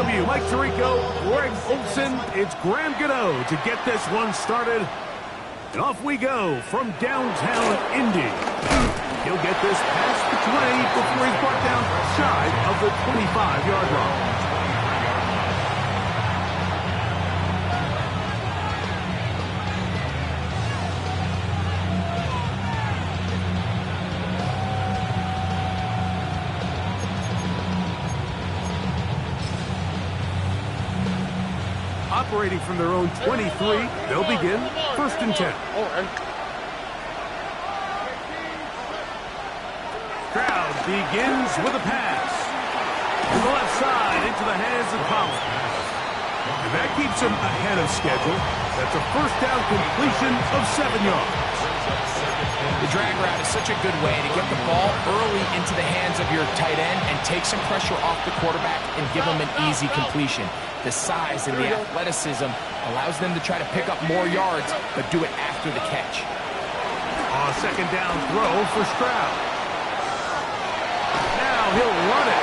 welcome you, Mike Tirico, Greg Olson. It's Graham Gano to get this one started. And off we go from downtown Indy. He'll get this past the 20 before he's brought down shy of the 25-yard line. Operating from their own 23, they'll begin 1st and 10. Crowd begins with a pass. To the left side into the hands of Collins. And that keeps him ahead of schedule. That's a first down completion of 7 yards. The drag route is such a good way to get the ball early into the hands of your tight end and take some pressure off the quarterback and give them an easy completion. The size and the athleticism allows them to try to pick up more yards, but do it after the catch. On a 2nd down throw for Stroud. Now he'll run it.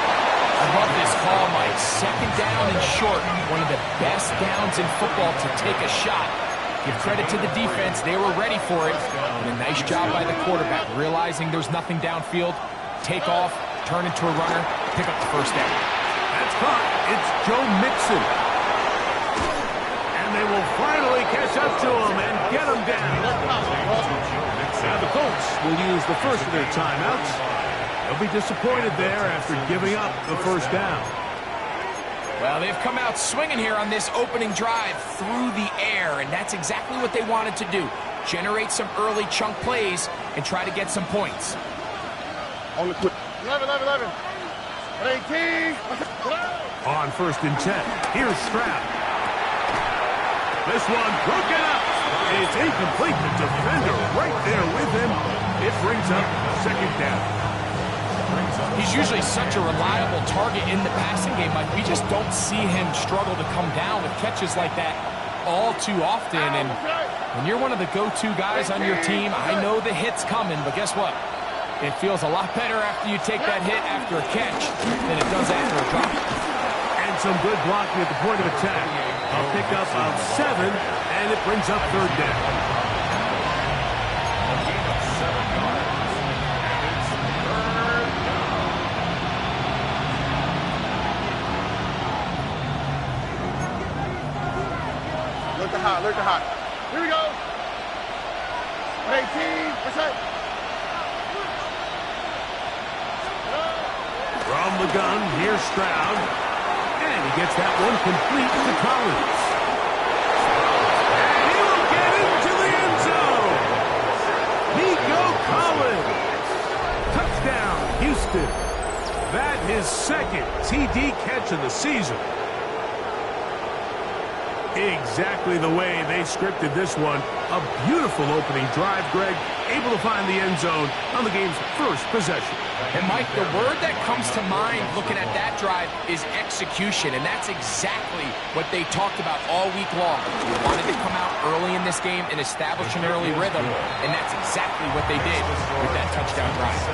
I love this call, Mike. 2nd down and short. One of the best downs in football to take a shot. Give credit to the defense. They were ready for it. And a nice job by the quarterback, realizing there's nothing downfield. Take off, turn into a runner, pick up the 1st down. That's caught. It's Joe Mixon. And they will finally catch up to him and get him down. Now the Colts will use the first of their timeouts. They'll be disappointed there after giving up the 1st down. Well, they've come out swinging here on this opening drive through the air, and that's exactly what they wanted to do. Generate some early chunk plays and try to get some points. 11. 18. On 1st and 10, here's Stroud. This one broken up. It's incomplete. The defender right there with him. It brings up 2nd down. He's usually such a reliable target in the passing game. Like, we just don't see him struggle to come down with catches like that all too often. And when you're one of the go-to guys on your team, I know the hit's coming, but guess what? It feels a lot better after you take that hit after a catch than it does after a drop. And some good blocking at the point of attack. A pickup of 7, and it brings up 3rd down. Look hot. Here we go. 18. What's that? From the gun, here's Stroud. And he gets that one complete to Collins. And he will get into the end zone. Nico Collins. Touchdown, Houston. That his 2nd TD catch of the season. Exactly the way they scripted this one. A beautiful opening drive, Greg. Able to find the end zone on the game's 1st possession. And, Mike, the word that comes to mind looking at that drive is execution, and that's exactly what they talked about all week long. They wanted to come out early in this game and establish an early rhythm, and that's exactly what they did with that touchdown drive.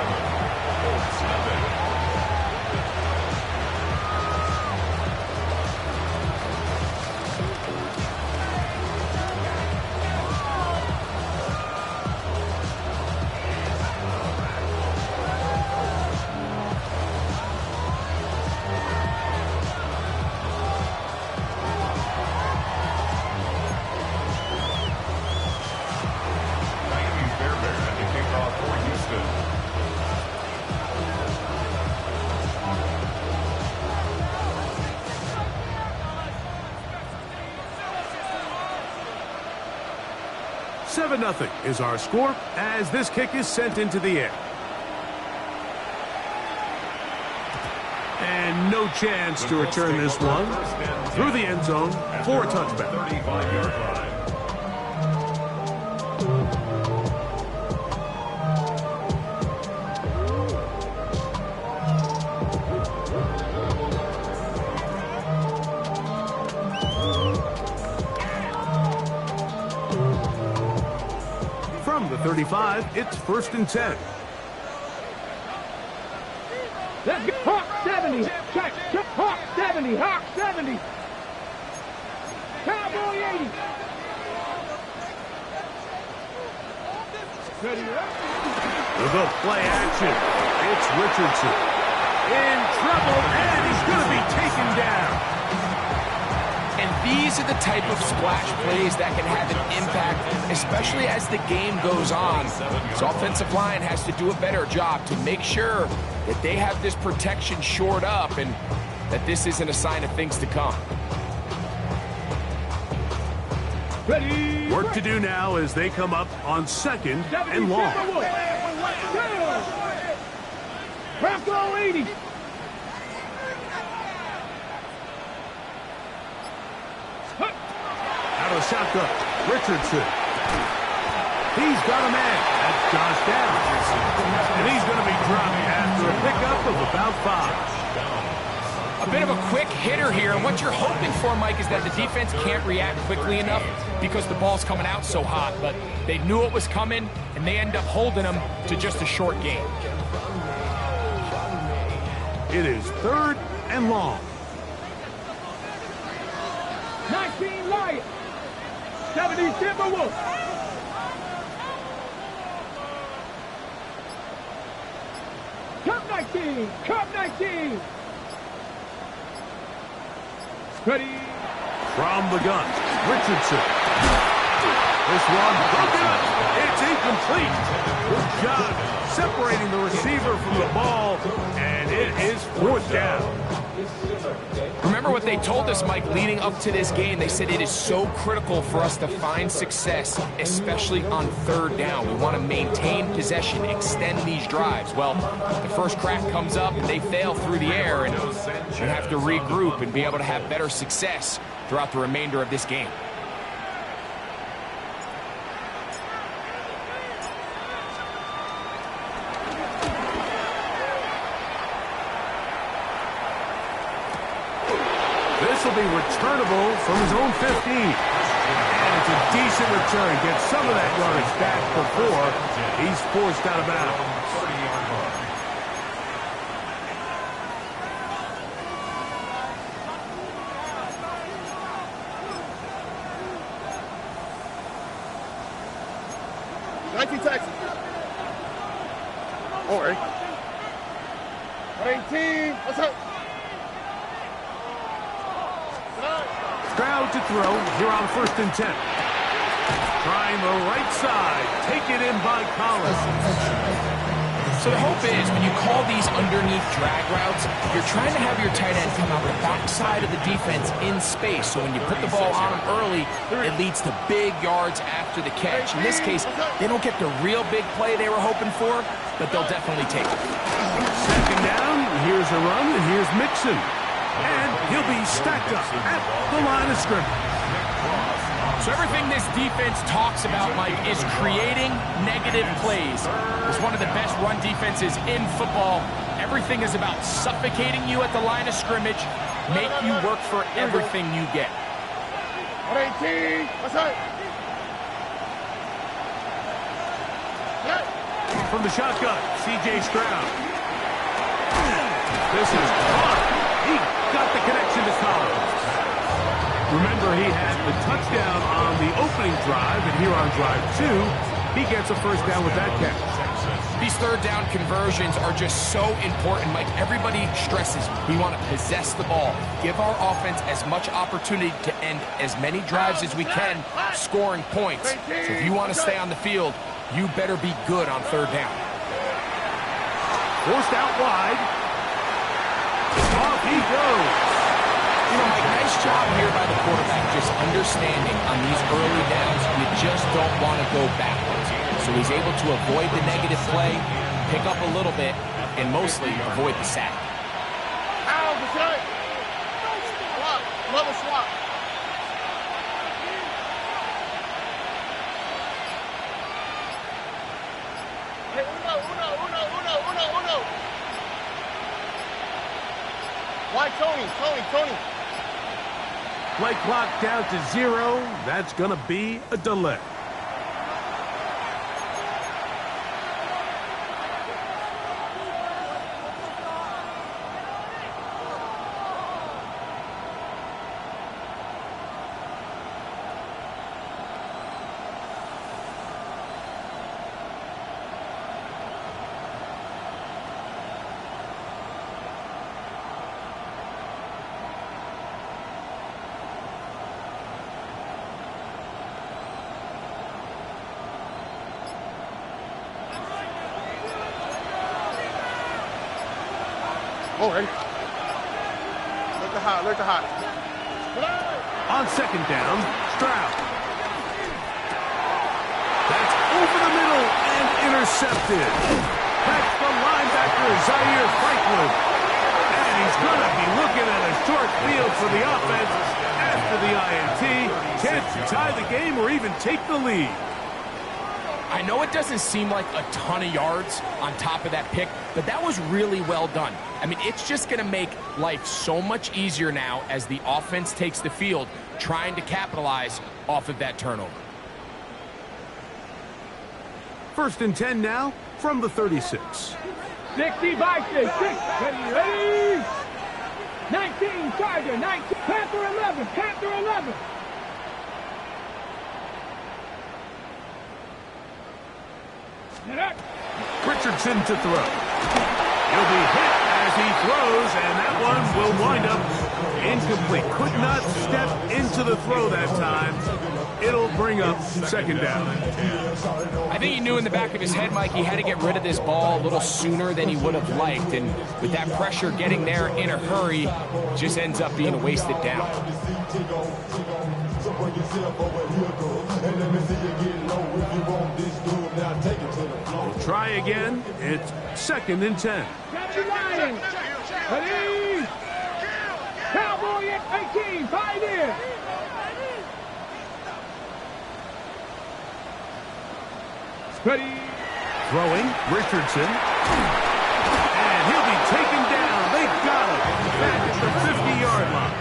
Nothing is our score as this kick is sent into the air. And no chance to return this one through the end zone for a touchback. 35-yard line. From the 35, it's 1st and 10. Let's get Hawk 70. Check. Hawk 70. 70, Hawk 70. Cowboy 80. Ready up. With the play action, it's Richardson. In trouble, and he's going to be taken down. And these are the type of splash plays that can have an impact, especially as the game goes on. So offensive line has to do a better job to make sure that they have this protection shored up and that this isn't a sign of things to come. Ready. Work to do now as they come up on 2nd and long. Bronco 80. Out of the shotgun, Richardson. He's got a man. That's Josh down. And he's going to be dropped after a pickup of about 5. A bit of a quick hitter here, and what you're hoping for, Mike, is that the defense can't react quickly enough because the ball's coming out so hot, but they knew it was coming, and they end up holding them to just a short game. It is 3rd and long. 19 Lions. 70 Timberwolves. Cup 19. Cup 19. Ready. From the gun, Richardson. This one broken up. It's incomplete. Good job separating the receiver from the ball, and it is 4th down. Remember what they told us, Mike, leading up to this game. They said it is so critical for us to find success, especially on 3rd down. We want to maintain possession, extend these drives. Well, the first crack comes up, and they fail through the air, and we have to regroup and be able to have better success throughout the remainder of this game. This will be returnable from his own 15. And it's a decent return. Gets some of that yardage back before he's forced out of bounds. Texas. All right. 18. What's up? Stroud to throw here on 1st and 10. Trying the right side. Taken in by Collins. So the hope is when you call these underneath drag routes, you're trying to have your tight end come out the backside of the defense in space. So when you put the ball on him early, it leads to big yards after the catch. In this case, they don't get the real big play they were hoping for, but they'll definitely take it. 2nd down. Here's a run, and here's Mixon. And he'll be stacked up at the line of scrimmage. So everything this defense talks about, Mike, is creating negative plays. It's one of the best run defenses in football. Everything is about suffocating you at the line of scrimmage, make you work for everything you get. 18. What's up? From the shotgun, C.J. Stroud. This is caught. He got the connection to Collins. Remember, he had the touchdown on the opening drive, and here on drive 2, he gets a 1st down with that catch. These 3rd down conversions are just so important, Mike. Everybody stresses we want to possess the ball, give our offense as much opportunity to end as many drives as we can, scoring points. So if you want to stay on the field, you better be good on 3rd down. Forced out wide. Off he goes. You know, Mike, nice job here by the quarterback, just understanding on these early downs, you just don't want to go backwards. So he's able to avoid the negative play, pick up a little bit, and mostly avoid the sack. Out the shot. Swap. Another swap. Hey, uno. Why, Tony. Play clock down to 0. That's going to be a delay. Oh, ready? Look at hot. On second down, Stroud. That's over the middle and intercepted. That's the linebacker, Zaire Franklin. And he's going to be looking at a short field for the offense after the INT. Chance to tie the game or even take the lead. I know it doesn't seem like a ton of yards on top of that pick, but that was really well done. I mean, it's just going to make life so much easier now as the offense takes the field, trying to capitalize off of that turnover. 1st and 10 now from the 36. 60 by 6. Ready? 19, Charger, 19. Panther 11, Panther 11. Richardson to throw. He'll be hit as he throws, and that one will wind up incomplete. Could not step into the throw that time. It'll bring up second down. I think he knew in the back of his head, Mike, he had to get rid of this ball a little sooner than he would have liked. And with that pressure getting there in a hurry, just ends up being a wasted down. We'll try again. It's 2nd and 10. Ready? Cowboy at 18, 5 in. Ready? Throwing, Richardson. And he'll be taken down. They've got him back at the 50-yard line.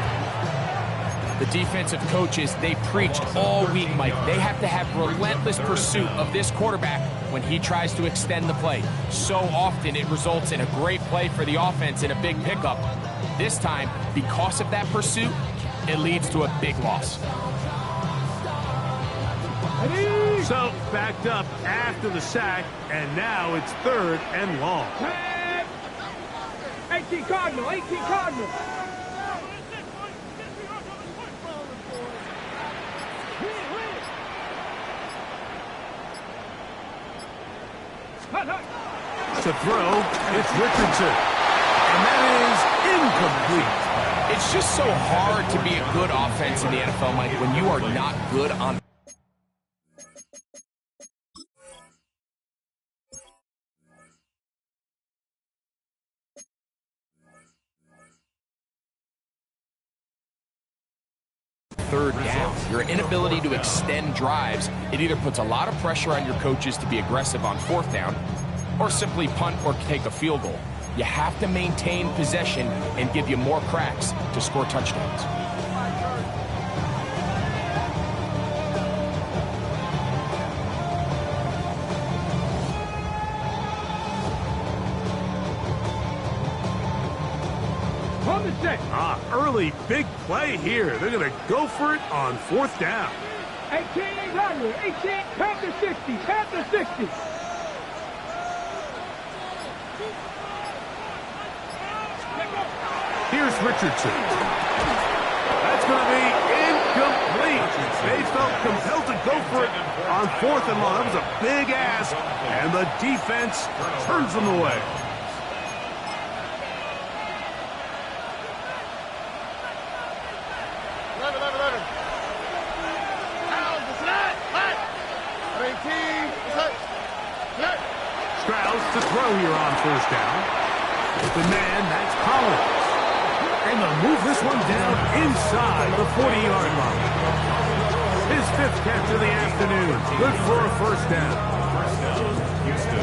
The defensive coaches, they preach all week, Mike. They have to have relentless pursuit of this quarterback when he tries to extend the play. So often it results in a great play for the offense and a big pickup. This time, because of that pursuit, it leads to a big loss. So, backed up after the sack, and now it's 3rd and long. 18 Cardinal, 18 Cardinal. To throw, it's Richardson. And that is incomplete. It's just so hard to be a good offense in the NFL, Mike, when you are not good on. Third down, your inability to extend drives, it either puts a lot of pressure on your coaches to be aggressive on 4th down or simply punt or take a field goal. You have to maintain possession and give you more cracks to score touchdowns. Early big play here. They're going to go for it on 4th down. 18, 18, Panther 60, Panther 60. Here's Richardson. That's going to be incomplete. They felt compelled to go for it on 4th and long. That was a big ask, and the defense turns them away. Strauss to throw here on 1st down. The man, that's Collins. And they'll move this one down inside the 40-yard line. His 5th catch of the afternoon. Good for a 1st down. Houston.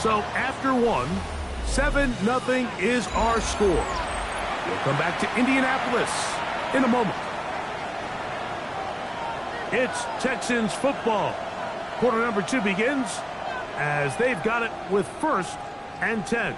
So after 1, 7-0 is our score. We'll come back to Indianapolis in a moment. It's Texans football. Quarter number 2 begins as they've got it with 1st and 10.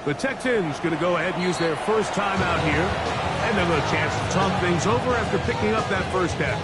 The Texans going to go ahead and use their first timeout here. And they'll have a chance to talk things over after picking up that first down.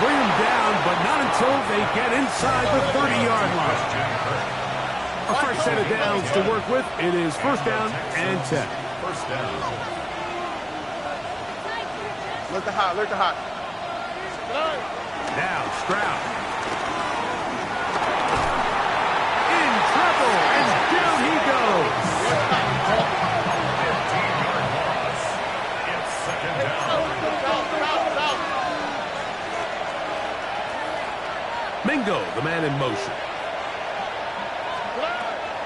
Bring them down, but not until they get inside the 30-yard line. A fresh set of downs to work with. It is first down and 10. First down. Look the hot, look the hot. Now Stroud. In trouble, and down he goes. 15-yard loss. It's second down. Mingo, the man in motion.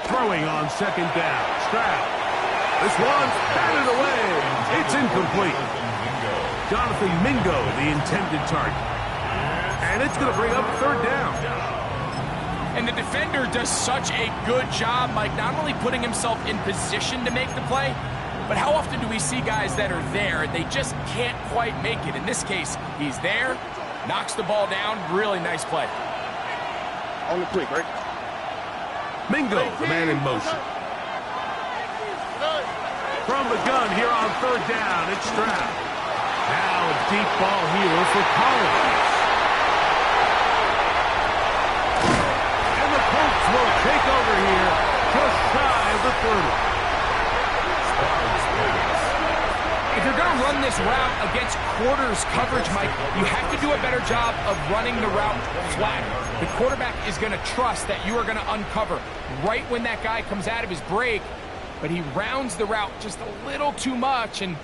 Throwing on second down. Stroud. This one's batted away. It's incomplete. Jonathan Mingo, the intended target. And it's going to bring up third down. And the defender does such a good job, Mike, not only putting himself in position to make the play, but how often do we see guys that are there and they just can't quite make it? In this case, he's there, knocks the ball down. Really nice play. On the quick, right? Mingo, the man in motion. From the gun here on third down, it's Stroud. Now a deep ball here for Collins. And the Colts will take over here just shy of the 30. If you're going to run this route against quarters coverage, Mike, you have to do a better job of running the route flat. The quarterback is going to trust that you are going to uncover right when that guy comes out of his break, but he rounds the route just a little too much and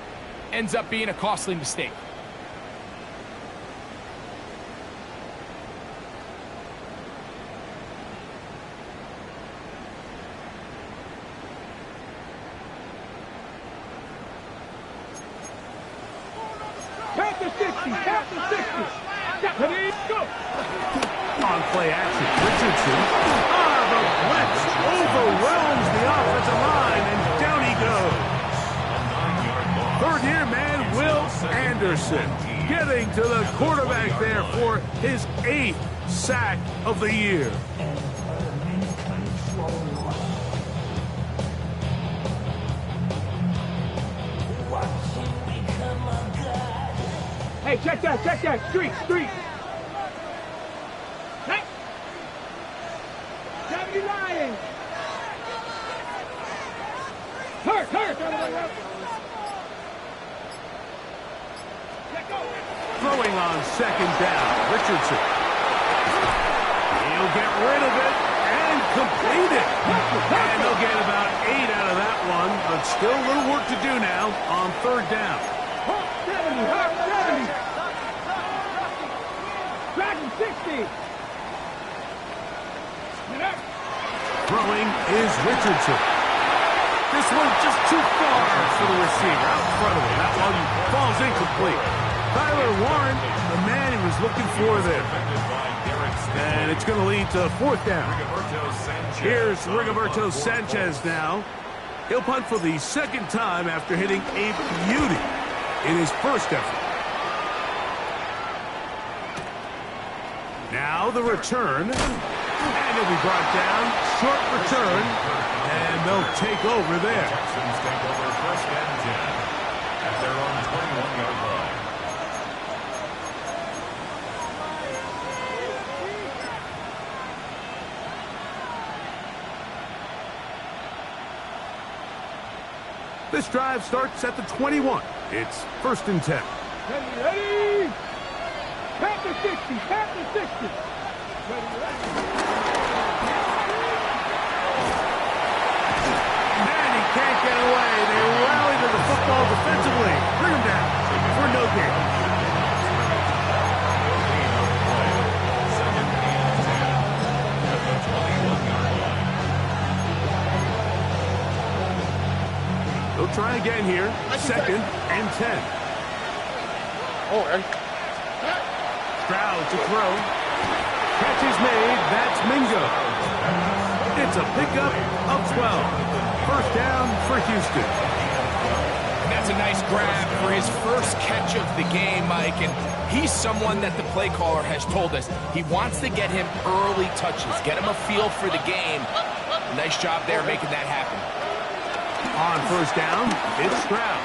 ends up being a costly mistake. Panther 60, Panther 60. Ready, go. On play action, Richardson. The blitz overwhelms the offensive line, and down he goes. Third-year man Will Anderson getting to the quarterback there for his 8th sack of the year. Hey, check that, street. Hey! 79! Hurt! Throwing on second down, Richardson. He'll get rid of it and complete it. And they'll get about 8 out of that one, but still a little work to do now on third down. 70! Dragon 60! Throwing is Richardson. This one just too far for the receiver out in front of him. That one falls incomplete. Tyler Warren, the man he was looking for there. And it's going to lead to fourth down. Here's Rigoberto Sanchez now. He'll punt for the second time after hitting a beauty in his first effort. Now the return. And he'll be brought down. Short return. And they'll take over there. Texans take over first and 10 at their own 21-yard line. This drive starts at the 21. It's first and 10. Ready? Panther 60, Panther 60. And he can't get away. They rally to the football defensively. Bring him down for no gain. try again here. 2nd and 10. Oh, ready? Stroud to throw. Catch is made. That's Mingo. It's a pickup of 12. First down for Houston. That's a nice grab for his first catch of the game, Mike. And he's someone that the play caller has told us he wants to get him early touches, get him a feel for the game. Nice job there making that happen. On first down, it's Stroud.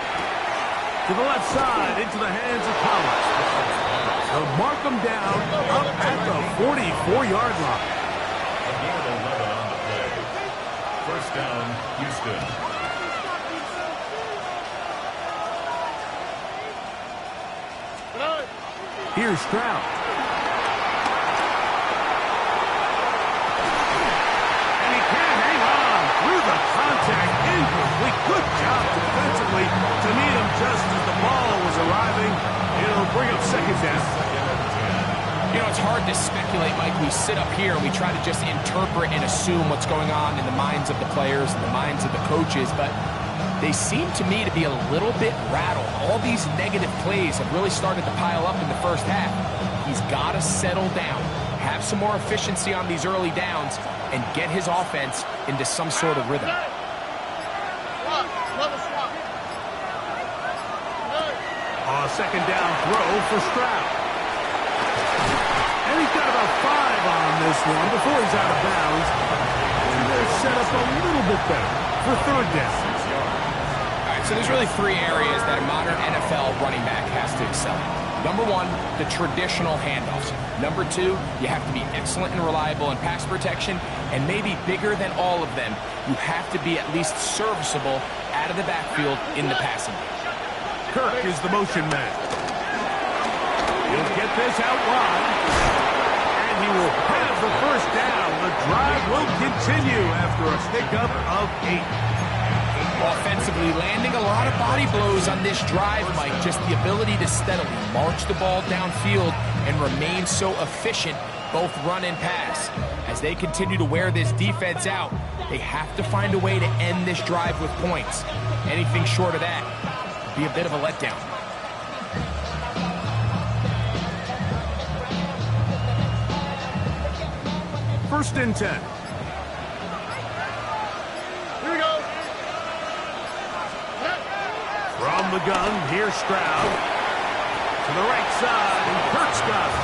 To the left side, into the hands of Collins. They'll mark him down up at the 44-yard line. A gain of 11 on the play. First down, Houston. Here's Stroud. And he can't hang on through the contact. Incomplete. Good job defensively to meet him just as the ball was arriving. It'll bring up 2nd down. You know, it's hard to speculate, Mike. We sit up here and we try to just interpret and assume what's going on in the minds of the players and the minds of the coaches, but they seem to me to be a little bit rattled. All these negative plays have really started to pile up in the first half. He's got to settle down, have some more efficiency on these early downs, and get his offense into some sort of rhythm. A 2nd down throw for Stroud. And he's got about 5 on this one before he's out of bounds. And they're set up a little bit better for 3rd down. So there's really 3 areas that a modern NFL running back has to excel in. Number 1, the traditional handoffs. Number 2, you have to be excellent and reliable in pass protection. And maybe bigger than all of them, you have to be at least serviceable out of the backfield in the passing game. Kirk is the motion man. He'll get this out wide. And he will have the first down. The drive will continue after a pickup of 8. Offensively, landing a lot of body blows on this drive, Mike. Just the ability to steadily march the ball downfield and remain so efficient, both run and pass. As they continue to wear this defense out, they have to find a way to end this drive with points. Anything short of that would be a bit of a letdown. First and 10. Here we go. From the gun, here's Stroud. To the right side, and Kirk's got it.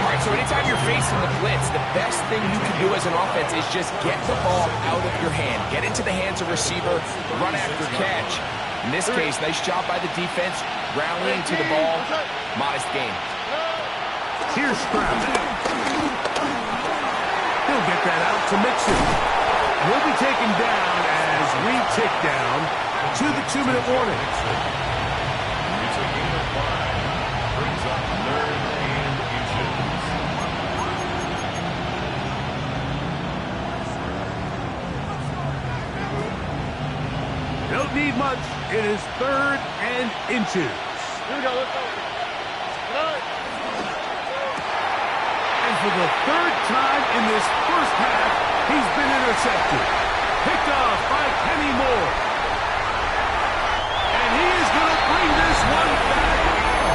All right, so anytime you're facing the blitz, the best thing you can do as an offense is just get the ball out of your hand. Get into the hands of receiver, run after catch. In this case, nice job by the defense, rallying to the ball. Modest gain. Here's Stroud. He'll get that out to Mixon. He'll be taken down as we tick down to the 2-minute warning. It's a gain of 5. Brings up 3rd and inches. Don't need much. It is 3rd and inches. Here we go. Let's go. And for the 3rd time in this first half, he's been intercepted. Picked off by Kenny Moore. And he is going to bring this one back.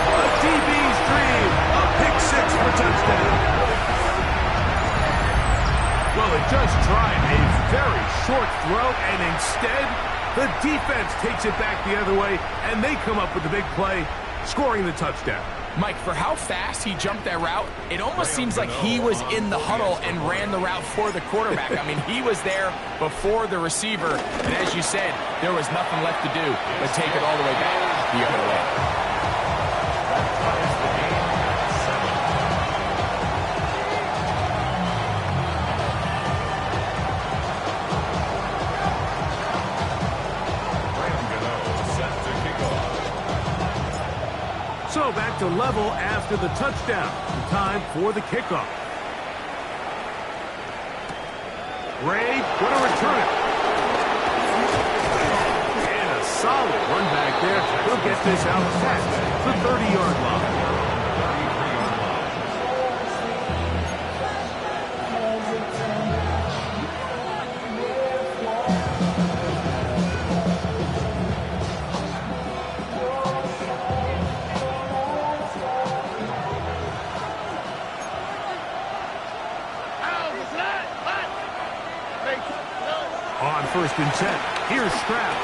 A DB's dream. A pick 6 for touchdown. Well, they just tried a very short throw, and instead, the defense takes it back the other way, and they come up with the big play, scoring the touchdown. Mike, for how fast he jumped that route, it almost seems like he was in the huddle and ran the route for the quarterback. I mean, he was there before the receiver, and as you said, there was nothing left to do but take it all the way back the other way. So back to level after the touchdown. Time for the kickoff. Ray going to return it. And a solid run back there. He'll get this out past the 30-yard line. On 1st and 10, here's Stroud.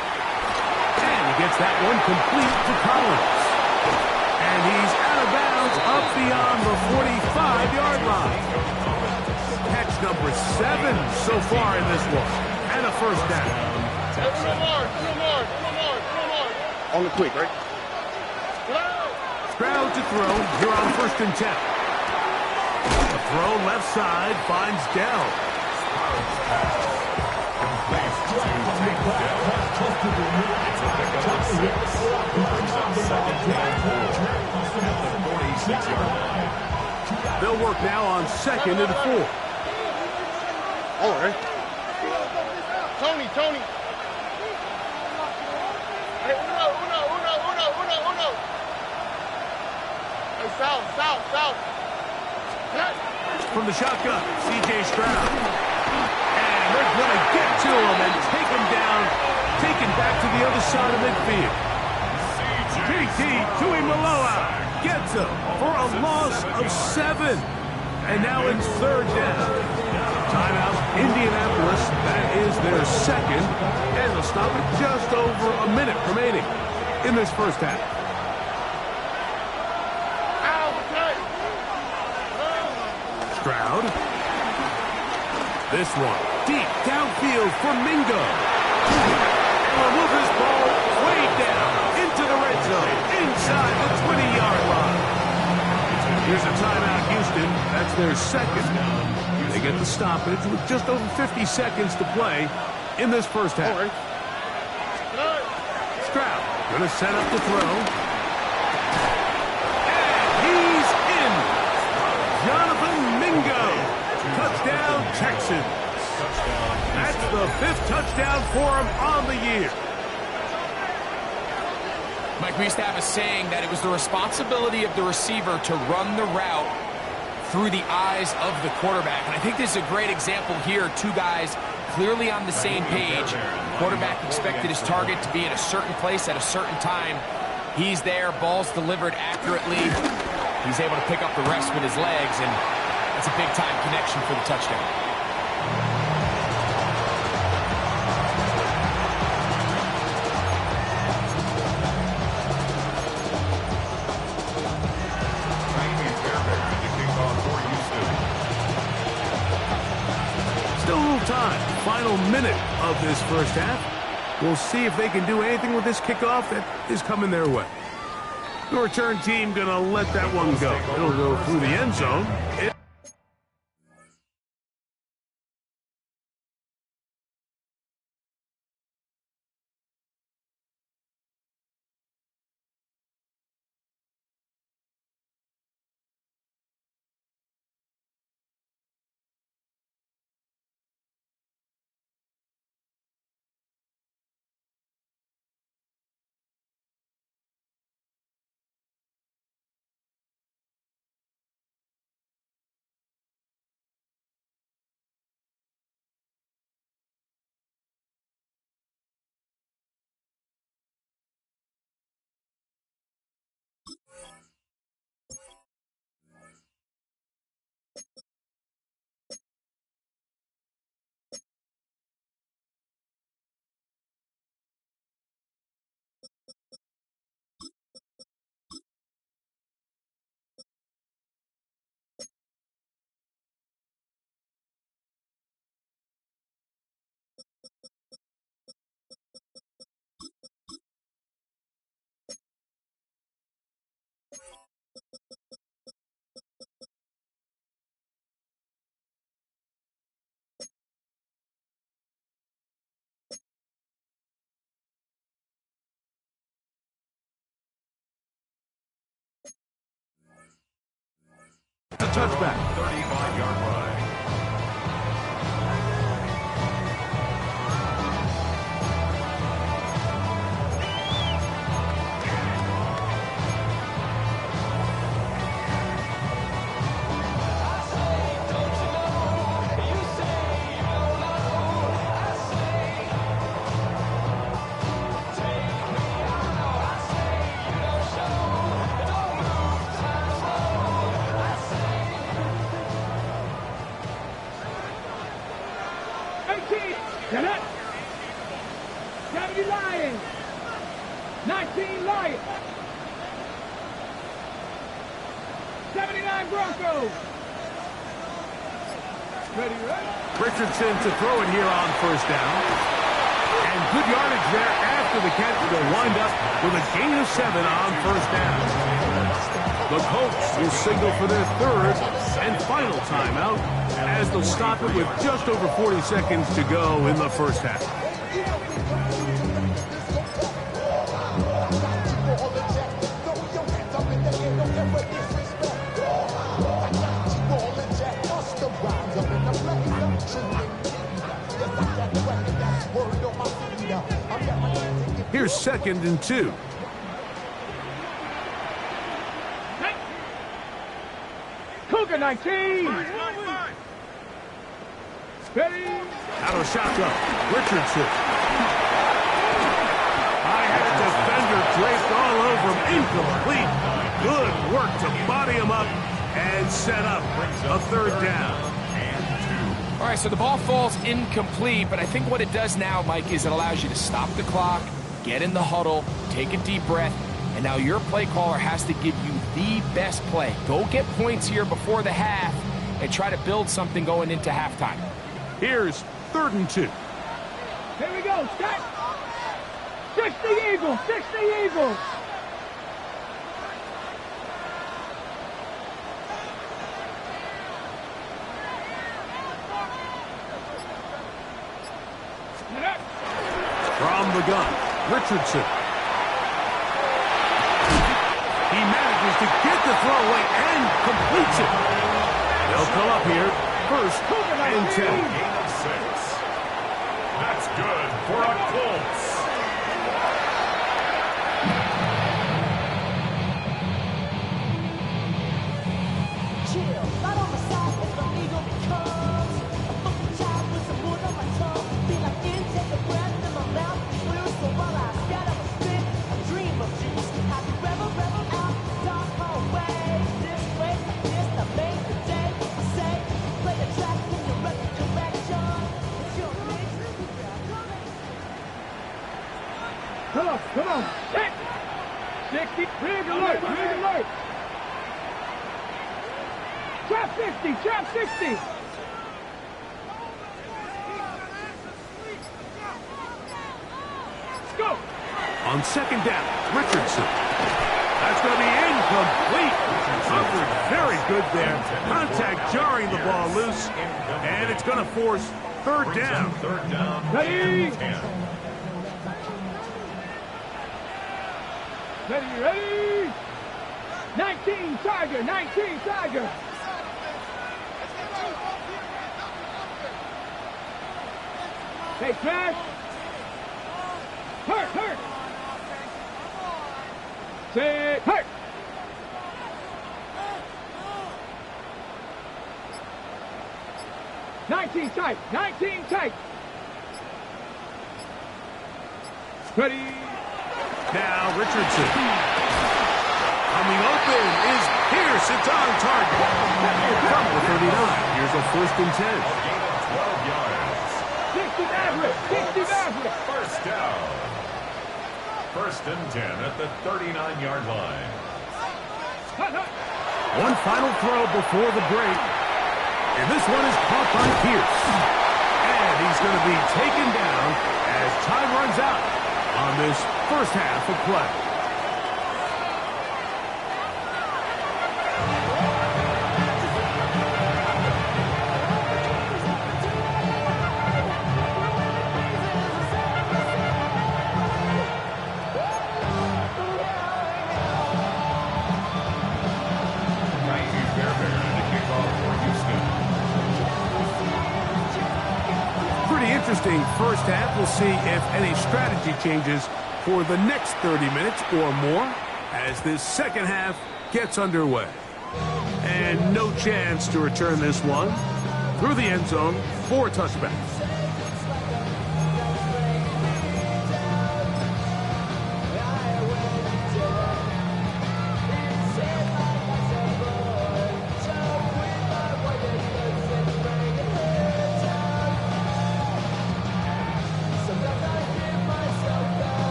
And he gets that one complete to Collins. And he's out of bounds up beyond the 45-yard line. Catch number 7 so far in this one. And a first down. On the quick, right? Stroud to throw. Here on 1st and 10. The throw left side finds Dell. They'll work now on 2nd and 4. All right. Tony. Hey, uno. Hey, south. From the shotgun, C.J. Stroud. And they're going to get to him and take him down, taken back to the other side of midfield. JT Tuimoloau gets him for a loss of 7. And now it's 3rd down. Timeout, Indianapolis. That is their 2nd. And they'll stop it just over a minute remaining in this first half. Stroud. This one deep downfield for Mingo. And will move this ball way down into the red zone inside the 20-yard line. Here's a timeout, Houston. That's their 2nd. They get the stoppage with just over 50 seconds to play in this first half. Stroud going to set up the throw. And he's in. Jonathan Mingo. Touchdown, Texans. That's the 5th touchdown for him on the year. Mike, we used to have a saying that it was the responsibility of the receiver to run the route through the eyes of the quarterback. And I think this is a great example here. 2 guys clearly on the same page. Quarterback expected his target to be at a certain place at a certain time. He's there, ball's delivered accurately. He's able to pick up the rest with his legs, and that's a big-time connection for the touchdown. Still a little time. Final minute of this first half. We'll see if they can do anything with this kickoff that is coming their way. The return team going to let that one go. It'll go through the end zone. A touchback. 35-yard line. 70 Lions. 19 Lions. 79 Broncos. Ready, ready. Richardson to throw it here on first down. And good yardage there after the catch. They'll wind up with a gain of 7 on first down. The Colts will signal for their third and final timeout as they'll stop it with just over 40 seconds to go in the first half. Here's 2nd and 2. Cougar 19. Ready. Out of shotgun, Richardson. I had a defender draped all over him. Incomplete. Good work to body him up and set up a third down. All right, so the ball falls incomplete, but I think what it does now, Mike, is it allows you to stop the clock, get in the huddle, take a deep breath, and now your play caller has to give you the best play. Go get points here before the half and try to build something going into halftime. Here's 3rd and 2. Here we go. Start. 60 Eagles. 60 Eagles. From the gun, Richardson. He manages to get the throw away and completes it. They'll come up here, 1st and 10. Gain of 6. That's good for a Colts. Come on. 60. Big alert. Big alert. Trap 60. Trap 60. Let's go. On 2nd down, Richardson. That's going to be incomplete. Covered very good there. Contact jarring the ball loose. And it's going to force 3rd down. 3rd down. Ready. 10. Ready, ready. 19 Tiger. 19 Tiger. Hey, Trash. Hurt. Say, hurt. Nineteen tight. 19 tight. Ready. Now Richardson. Coming open is Pierce. It's on target. From the 39. Here's a 1st and 10. Gain of 12 yards. 60 Maverick. 60 Maverick. 1st down. 1st and 10 at the 39-yard line. One final throw before the break. And this one is caught by Pierce. And he's going to be taken down as time runs out on this first half of play. Interesting first half. We'll see if any strategy changes for the next 30 minutes or more as this second half gets underway. And no chance to return this one through the end zone for a touchback.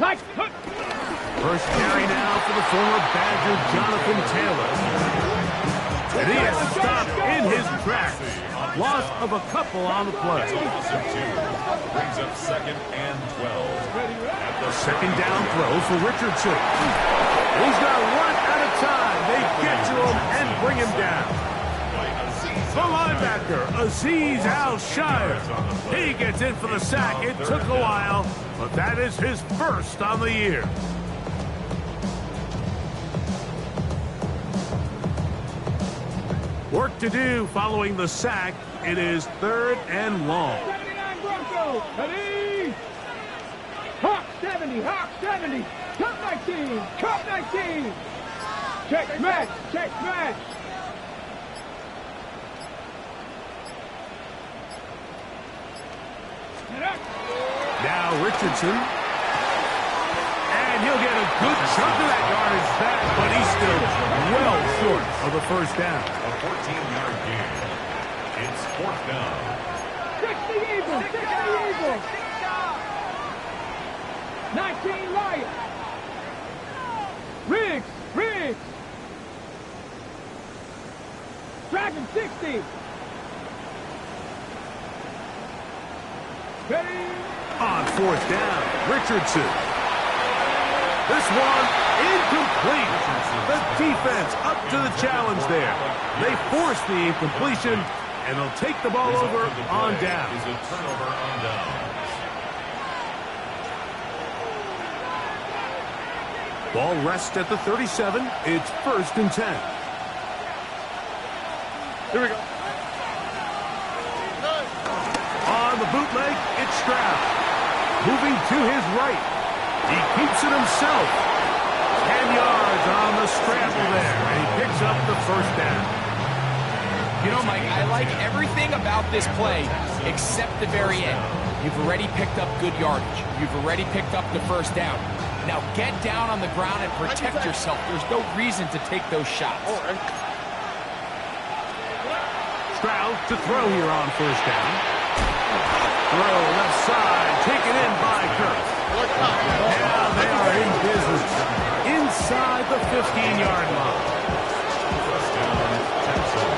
Like, First carry now for the former Badger Jonathan Taylor. And he is stopped in his tracks. Loss of a couple on the play. Brings up 2nd and 12. At the Second down throw for Richardson. He's got one at a time. They get to him and bring him down. The linebacker, Azeez Al-Shire. He gets in for the sack. It took a while, but that is his first on the year. Work to do following the sack. It is 3rd and long. 79 Broncos. Ready? Hawk 70. Hawk 70. Cup 19. Cup 19. Check match. Check match. Now Richardson. And he'll get a good chunk of that yardage back, but he's still well short of the first down. A 14-yard gain. It's 4th down. 60 Eagles. 60 Eagles. 19 Lions. Riggs. Dragon 60. Ready? On 4th down, Richardson. This one incomplete. The defense up to the challenge there. They force the incompletion, and they'll take the ball over on down. Is a turnover on down. Ball rests at the 37. It's 1st and 10. Here we go. On the bootleg, it's Stroud. Moving to his right. He keeps it himself. 10 yards on the scramble there. And he picks up the first down. You know, Mike, I like everything about this play except the very end. You've already picked up good yardage. You've already picked up the first down. Now get down on the ground and protect yourself. There's no reason to take those shots. Stroud to throw here on first down. Throw left side, taken in by Kirk. Now they are in business. Inside the 15-yard line. First down, Texans.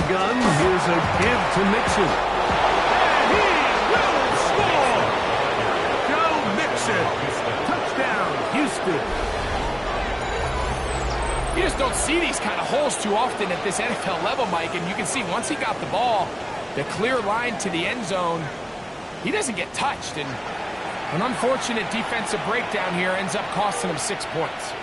Gun. Here's a give to Mixon. And he will score! Joe Mixon. Touchdown, Houston. You just don't see these kind of holes too often at this NFL level, Mike, and you can see once he got the ball, the clear line to the end zone, he doesn't get touched, and an unfortunate defensive breakdown here ends up costing him 6 points.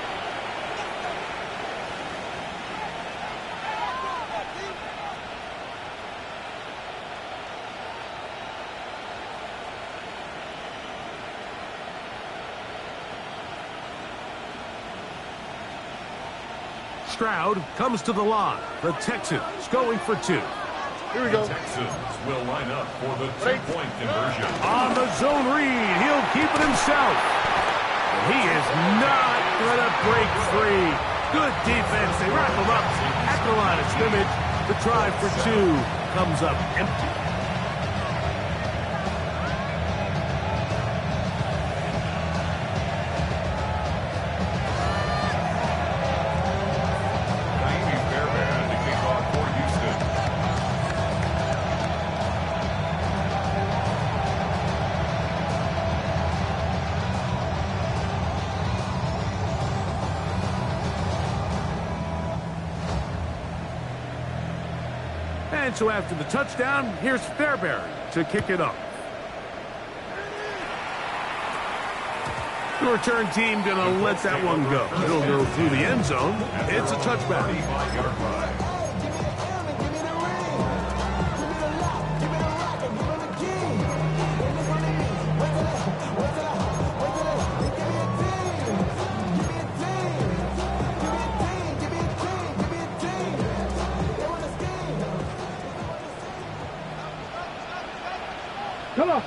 Stroud comes to the line. The Texans going for 2. Here we go. Texans will line up for the 2-point conversion. On the zone read, he'll keep it himself. He is not going to break free. Good defense. They wrap him up at the line of scrimmage. The try for 2 comes up empty. And so after the touchdown, here's Fairbairn to kick it up. The return team going to let that one go. It'll go through the end zone. It's a touchback. 35-yard line.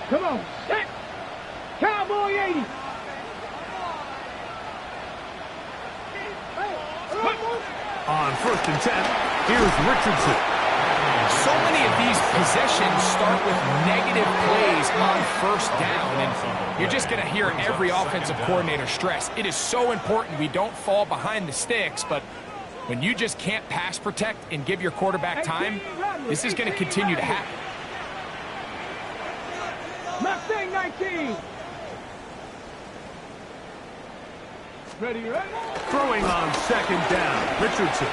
Come on. Set. 80. On 1st and 10, here's Richardson. So many of these possessions start with negative plays on 1st down, and you're just going to hear every offensive coordinator stress. It is so important we don't fall behind the sticks, but when you just can't pass protect and give your quarterback time, this is going to continue to happen. Mustang 19. Ready? Throwing on 2nd down, Richardson.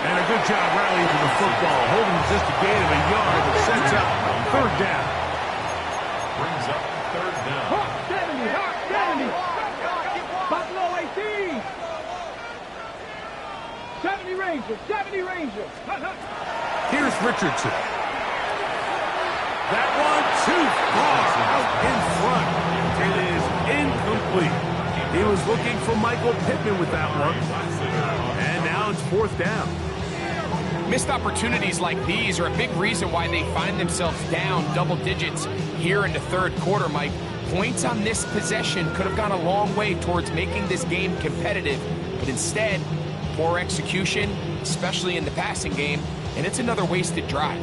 And a good job rallying to the football, holding just a gain of a yard that sets up 3rd down. Brings up 3rd down. Hawk 70, Hawk 70. Buffalo 18. 70 Rangers, 70 Rangers. Here's Richardson. That one too far out in front. It is incomplete. He was looking for Michael Pittman with that one. And now it's 4th down. Missed opportunities like these are a big reason why they find themselves down double digits here in the 3rd quarter, Mike. Points on this possession could have gone a long way towards making this game competitive, but instead, poor execution, especially in the passing game, and it's another wasted drive.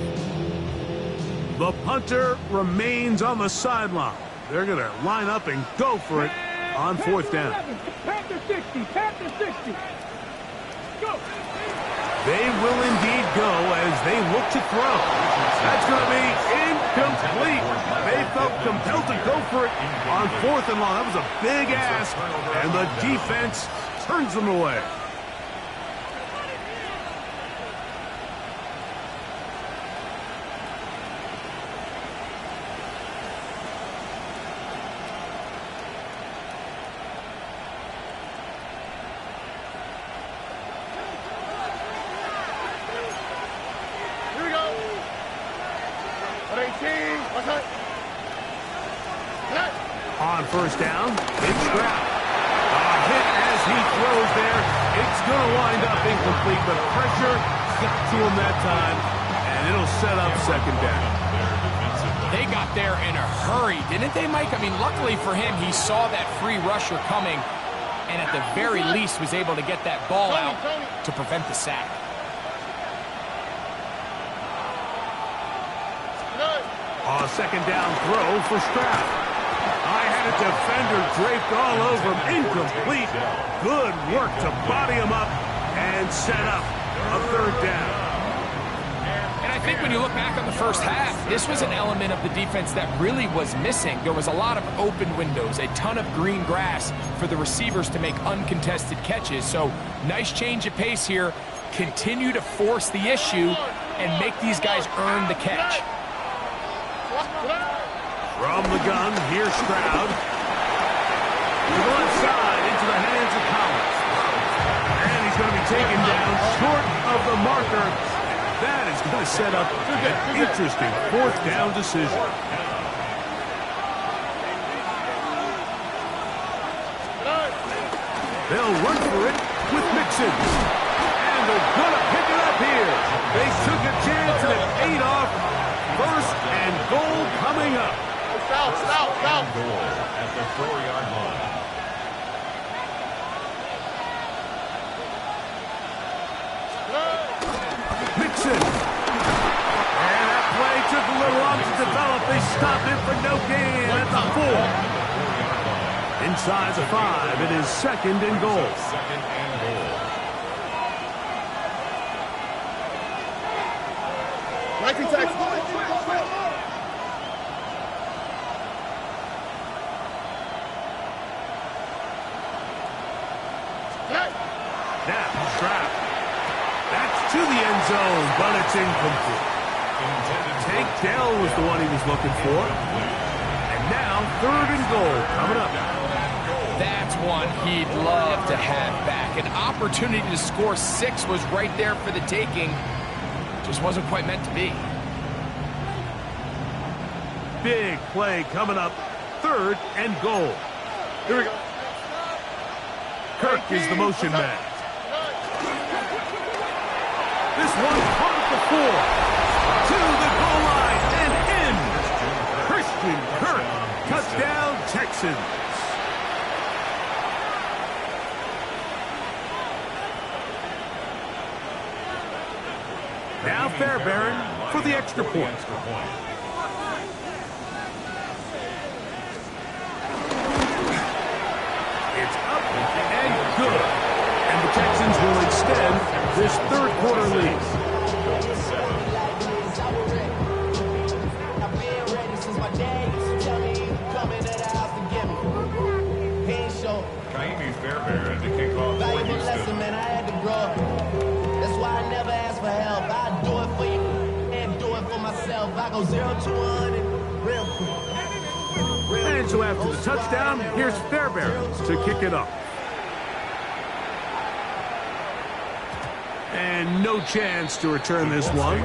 The punter remains on the sideline. They're going to line up and go for it on 4th down. Panther 60, Panther 60. Go. They will indeed go as they look to throw. That's going to be incomplete. They felt compelled to go for it on 4th and long. That was a big ask, and the defense turns them away. On 1st down, it's Stroud. A hit as he throws there. It's going to wind up incomplete, but pressure got to him that time, and it'll set up 2nd down. They got there in a hurry, didn't they, Mike? I mean, luckily for him, he saw that free rusher coming, and at the very least was able to get that ball out to prevent the sack. A 2nd down throw for Stroud. I had a defender draped all over him. Incomplete. Good work to body him up and set up a 3rd down. And I think when you look back on the 1st half, this was an element of the defense that really was missing. There was a lot of open windows, a ton of green grass for the receivers to make uncontested catches. So nice change of pace here. Continue to force the issue and make these guys earn the catch. From the gun, here's Stroud. To the left side, into the hands of Collins. And he's going to be taken down short of the marker. That is going to set up an interesting 4th down decision. They'll run for it with Mixon. And they're going to pick it up here. They took a chance and it paid off. 1st and goal coming up. Goal at the 4-yard line. Mixon. And that play took a little long to develop. They stopped it for no gain at the 4. Inside the 5, it is 2nd and goal. 2nd and goal. Now, Stroud. That's to the end zone, but it's incomplete. Tank Dell was the one he was looking for. And now, 3rd and goal coming up. That's one he'd love to have back. An opportunity to score 6 was right there for the taking. Just wasn't quite meant to be. Big play coming up. 3rd and goal. Here we go. Kirk is the motion man. This one caught at the 4. To the goal line and in. Christian Kirk. Touchdown, Texans. Now Fairbairn for the extra point. It's up and good. And the Texans will extend this third quarter lead. Fairbairn to kick off for Houston. Man, I had to grow up. That's why I never ask for help. I do it for you and do it for myself. I go 0 to 100 real quick. And so after the touchdown, here's Fairbairn to kick it up. And no chance to return this one.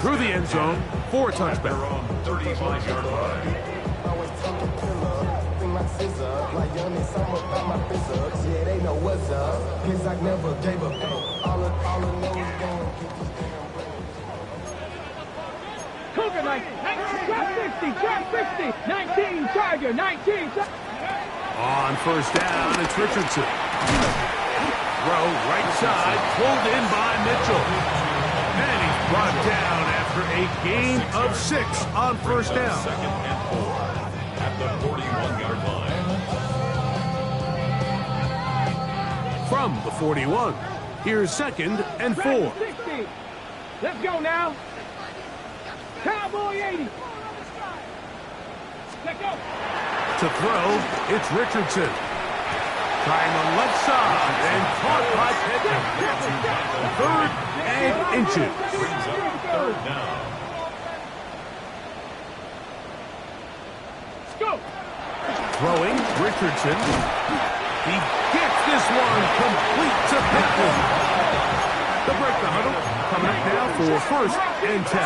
Through the end zone for a touchback. 35-yard line. Yeah, they know what's up. Cause I never gave up. All I know is going Cougar 19, drop 60, drop 60, 19, Tiger, 19. On first down, it's Richardson. Throw right side, pulled in by Mitchell. And he's brought down after a gain of 6 on first down. Second and 4 at the 41-yard line. From the 41, here's second and 4. 60. Let's go now. Cowboy 80. Let's go. To throw, it's Richardson. Trying on left side and caught by Pittman. 3rd and inches. Brings up third down. Let's go. Throwing, Richardson. He gets this one complete to Pittman. They'll break the huddle. Coming up now for 1st and 10.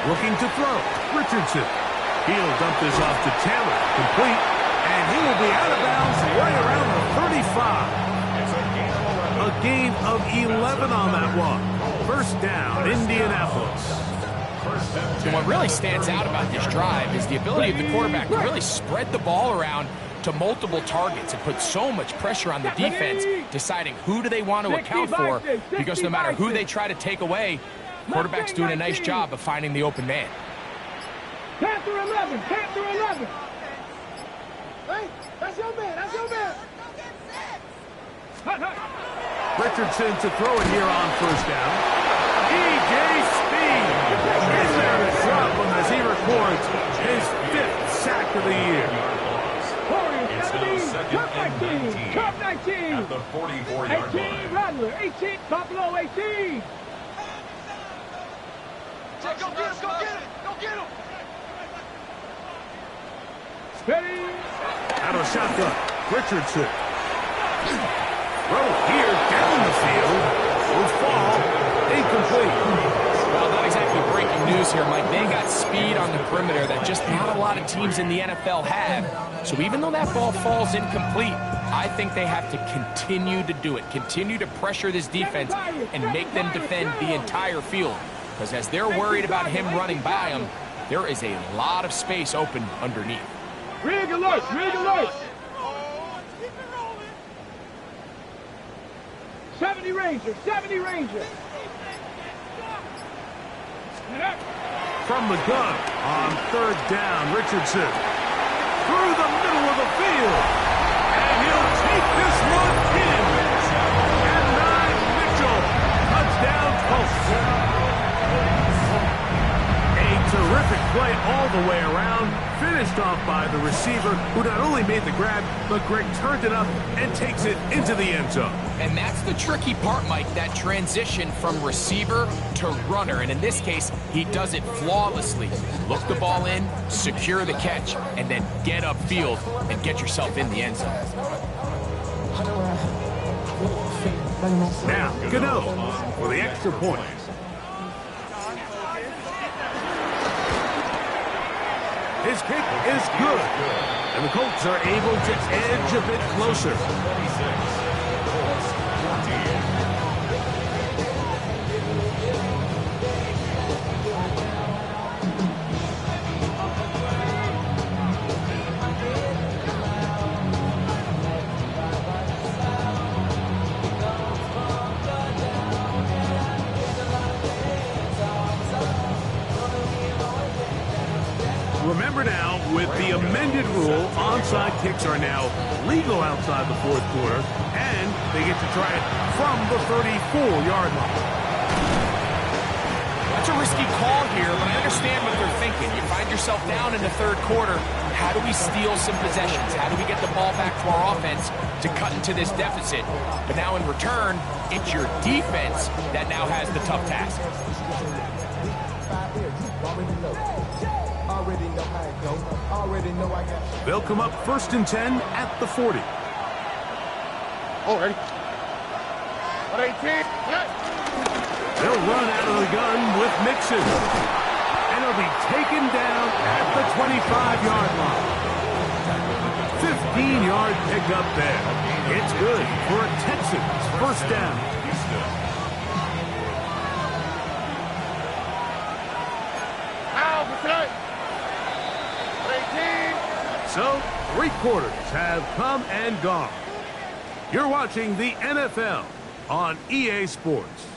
Looking to throw, Richardson. He'll dump this off to Taylor. Complete. And he will be out of bounds right around the 35. A gain of 11 on that one. 1st down, Indianapolis. And what really stands out about this drive is the ability of the quarterback to really spread the ball around to multiple targets and put so much pressure on the defense, deciding who do they want to account for, because no matter who they try to take away, quarterback's doing a nice job of finding the open man. Panther 11, Panther 11. Hey, that's your man, that's your man. Richardson to throw it here on first down. E.J. Speed is there to drop him as he records his 5th sack of the year. It's now second and 19 Cup 19. at the 44-yard 18, line. Rattler, 18, Buffalo 18. Go get him, go get him, go get him. Ready? Out of shotgun, Richardson. Throw here down the field. Will fall. Incomplete. Well, not exactly breaking news here, Mike. They got speed on the perimeter that just not a lot of teams in the NFL have. So even though that ball falls incomplete, I think they have to continue to do it. Continue to pressure this defense and make them defend the entire field. Because as they're worried about him running by them, there is a lot of space open underneath. Rig alert, rig alert. 70 Ranger, 70 Ranger. From the gun on 3rd down, Richardson. Through the middle of the field. And he'll take this one in. And 9, Mitchell. Touchdown, Colts. A terrific play all the way around. Finished off by the receiver, who not only made the grab, but Greg turned it up and takes it into the end zone. And that's the tricky part, Mike, that transition from receiver to runner. And in this case, he does it flawlessly. Look the ball in, secure the catch, and then get upfield and get yourself in the end zone. Now, Gano for the extra point. His kick is good. And the Colts are able to edge a bit closer. With the amended rule, onside kicks are now legal outside the fourth quarter, and they get to try it from the 34-yard line. That's a risky call here, but I understand what they're thinking. You find yourself down in the third quarter. How do we steal some possessions? How do we get the ball back to our offense to cut into this deficit? But now in return, it's your defense that now has the tough task. They'll come up 1st and 10 at the 40. Oh, ready? 18. They'll run out of the gun with Mixon. And he'll be taken down at the 25-yard line. 15-yard pickup there. It's good for a Texans first down. So, 3 quarters have come and gone. You're watching the NFL on EA Sports.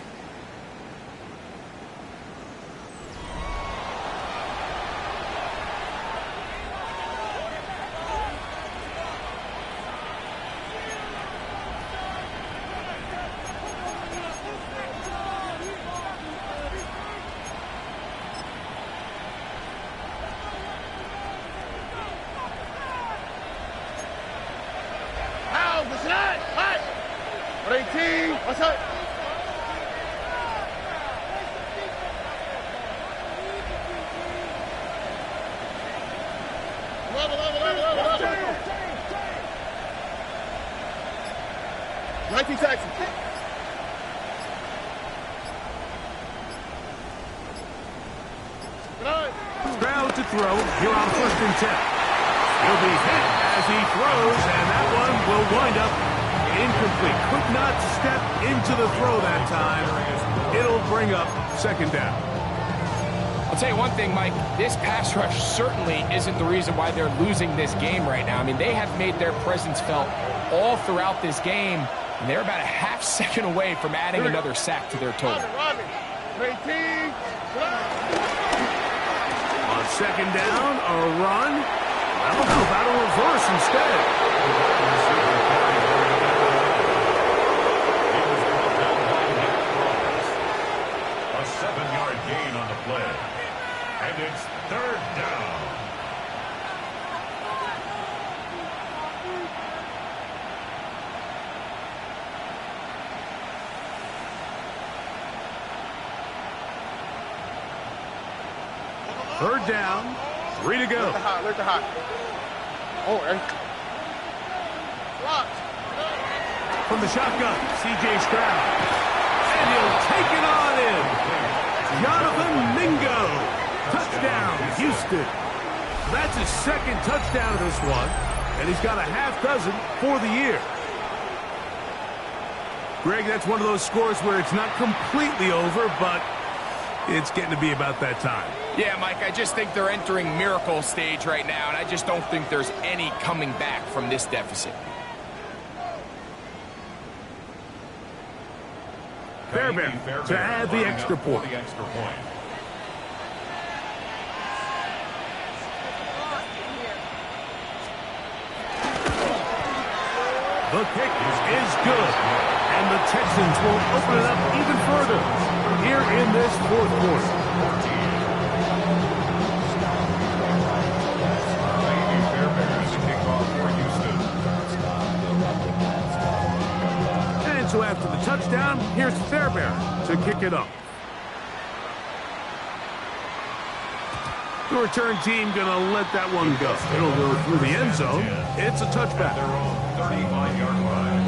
What's up? Level. 19 Texans. Stroud to throw here on 1st and 10. He'll be hit as he throws, and that one will wind up incomplete. Could not step into the throw that time. It'll bring up 2nd down. I'll tell you one thing, Mike. This pass rush certainly isn't the reason why they're losing this game right now. I mean, they have made their presence felt all throughout this game, and they're about a half second away from adding another sack to their total. On 2nd down, a run. Well, how about a reverse instead? A 7-yard gain on the play. And it's 3rd down. Third down, 3 to go. Look at hot. Oh, ready? From the shotgun, C.J. Stroud. And he'll take it on in. Jonathan Mingo. Touchdown, Houston. That's his 2nd touchdown of this one, and he's got a half dozen for the year. Greg, that's one of those scores where it's not completely over, but it's getting to be about that time. Yeah, Mike, I just think they're entering miracle stage right now, and I just don't think there's any coming back from this deficit. Fairbairn to add the extra point. The kick is good, and the Texans will open it up even further here in this 4th quarter. And so after the touchdown, here's Fairbairn to kick it up. The return team going to let that one go. It'll go through the end zone. It's a touchback. Their own 35-yard line.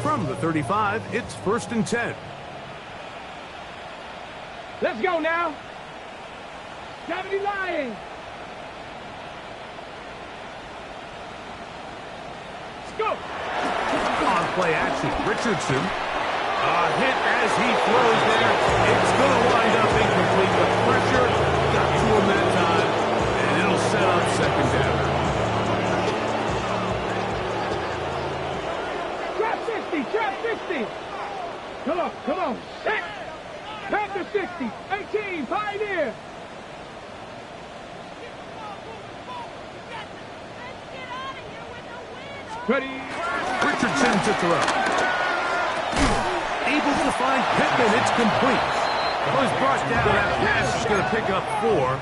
From the 35, it's 1st and 10. Let's go now. 70 Lions. Go! On play action, Richardson. A hit as he throws there. It's going to wind up incomplete. The pressure got to him that time, and it'll set up 2nd down. 60, trap 60. Come on, set. Back to 60, 18, Pioneer. Ready. Richardson to throw. Able to find Pittman. It's complete. Well, he's brought down. That pass is going to pick up 4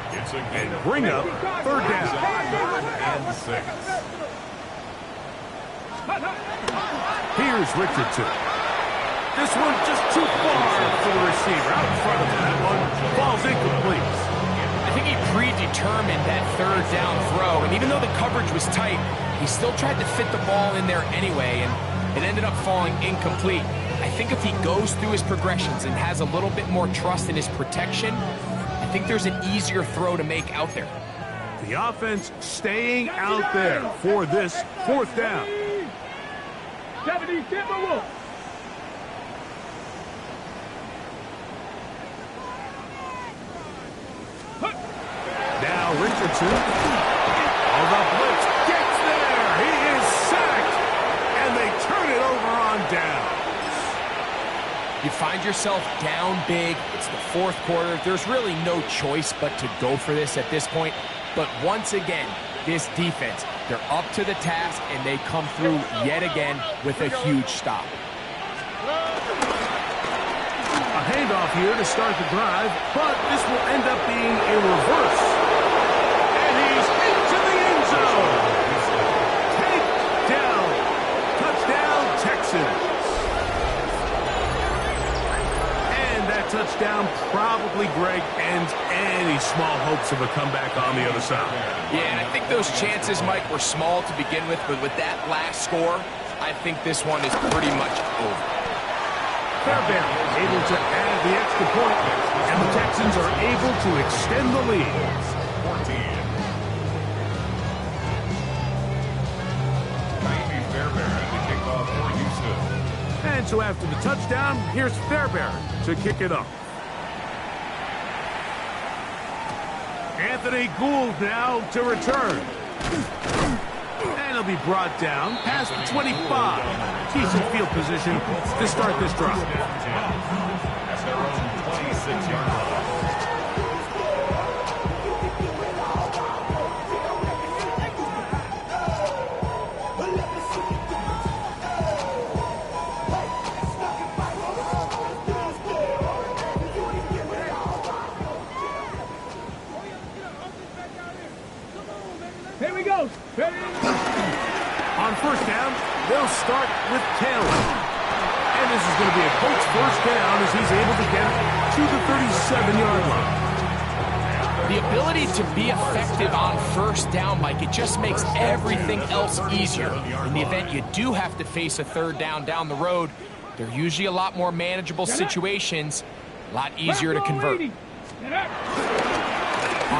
and bring up third down. And 6. Here's Richardson. This one just too far for the receiver. Out in front of him. That one falls incomplete. I think he predetermined that third down throw, and even though the coverage was tight, he still tried to fit the ball in there anyway, and it ended up falling incomplete. I think if he goes through his progressions and has a little bit more trust in his protection, I think there's an easier throw to make out there. The offense staying out there for this fourth down. 70 Timberwolves. Now Richardson. Oh, the blitz gets there. He is sacked. And they turn it over on down. You find yourself down big. It's the fourth quarter. There's really no choice but to go for this at this point. But once again, this defense, they're up to the task, and they come through yet again with a huge stop. A handoff here to start the drive, but this will end up being a reverse. And he's into the end zone. Take down. Touchdown, Texans. And that touchdown probably, Greg, ends any small hopes of a comeback on the other side. Yeah, and I think those chances, Mike, were small to begin with, but with that last score, I think this one is pretty much over. Fairbairn able to add the extra point, and the Texans are able to extend the lead. 14. Maybe Fairbairn to kick off for Houston. And so after the touchdown, here's Fairbairn to kick it off. Anthony Gould now to return. And he'll be brought down past the 25. Decent field position to start this drive. That's their own 26-yard line. Here we go. Ready? On first down, they'll start with Taylor. And this is going to be a Colts first down as he's able to get it to the 37-yard line. The ability to be effective on first down, Mike, it just makes everything else easier. In the event you do have to face a third down down the road, they're usually a lot more manageable situations, a lot easier to convert. On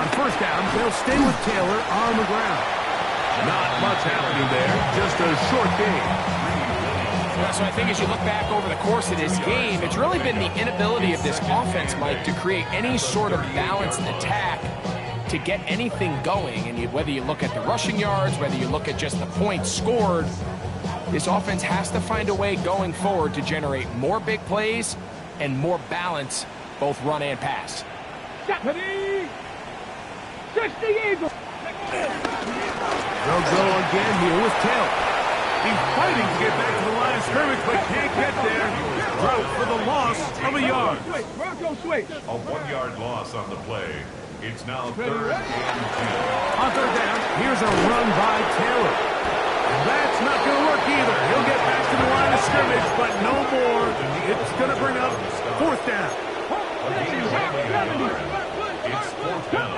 first down, they'll stay with Taylor on the ground. Not much happening there, just a short gain. Yeah, so I think as you look back over the course of this game, it's really been the inability of this offense, Mike, to create any sort of balanced attack to get anything going. And whether you look at the rushing yards, whether you look at just the points scored, this offense has to find a way going forward to generate more big plays and more balance, both run and pass. 60 Eagles. They'll go again here with Taylor. He's fighting to get back to the line of scrimmage, but can't get there. Broke for the loss of a yard. Bronco switch. A 1-yard loss on the play. It's now 3rd and 10. On third down, here's a run by Taylor. That's not going to work either. He'll get back to the line of scrimmage, but no more. It's going to bring up fourth down. It's 4th down.